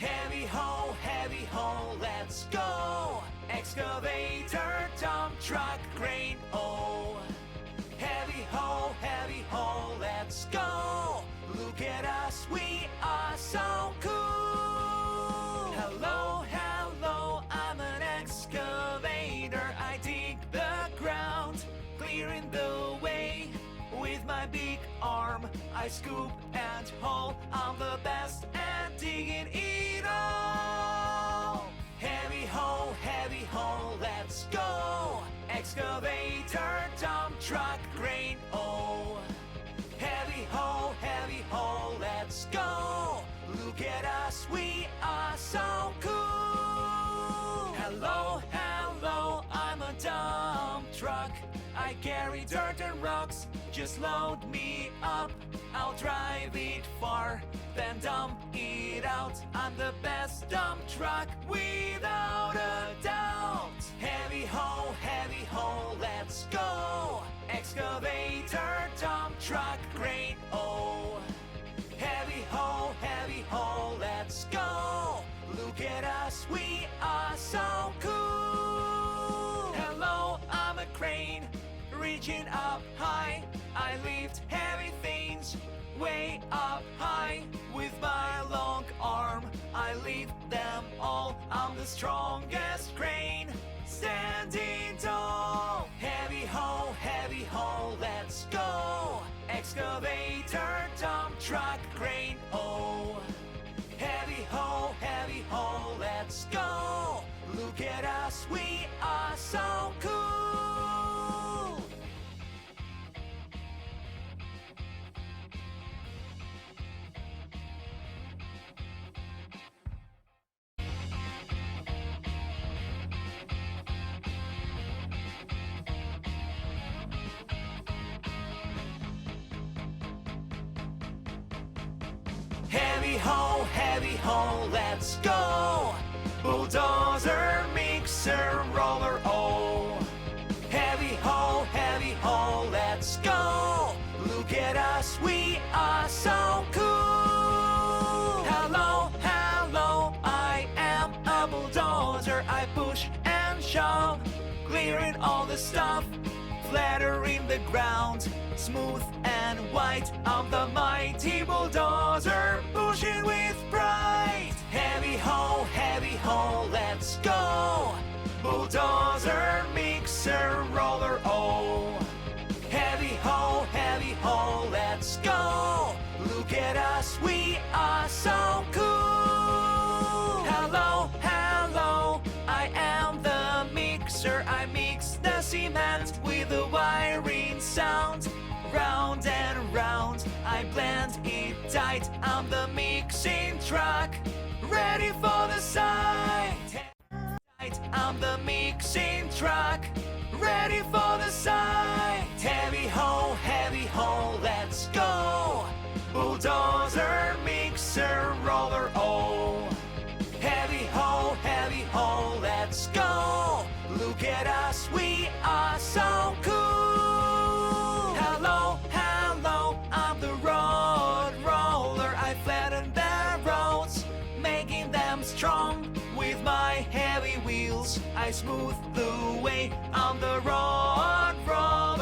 Heavy ho, let's go. Excavator, dump truck, crane, oh. Heavy ho, let's go. Look at us, we are so cool. Hello, I'm an excavator. I dig the ground, clearing the way. With my big arm, I scoop and haul. I'm the best at digging it all. Heavy ho, let's go. Excavator, dump truck, crane, oh. Heavy ho, let's go. Look at us, we are so cool. Hello, I'm a dump truck. I carry dirt and rocks, just load me up. I'll drive it far, then dump it out. I'm the best dump truck, without a doubt. Heavy ho, let's go. Excavator, dump truck, crane, oh. Heavy ho, let's go. Look at us, we are so cool. Hello, I'm a crane, reaching up high. I lift heavy things way up high. With my long arm, I lift them all. I'm the strongest crane, standing tall. Heavy ho, let's go. Excavator, dump truck, crane, oh. Heavy ho, let's go. Look at us, we are so cool. Heavy ho, let's go. Bulldozer, mixer, roller, oh. Heavy ho, let's go. Look at us, we are so cool. Hello, I am a bulldozer. I push and shove, clearing all the stuff, flattering the ground, smooth and white. I'm the mighty bulldozer, pushing with pride. Heavy ho, let's go. Bulldozer, mixer, roller, oh. Heavy ho, let's go. Look at us, we are so cool. Hello, I am the mixer. I mix the cement with the wiring sound. Round and round, I blend it tight. I'm the mixing truck, ready for the sight. I'm the mixing truck, ready for the sight. Heavy ho, let's go. Bulldozer, mixer, roller, oh. Heavy ho, let's go. Look at us, we are so cool. Hello, I'm the road roller. I flatten the roads, making them strong. With my heavy wheels, I smooth the way. I'm the road roller.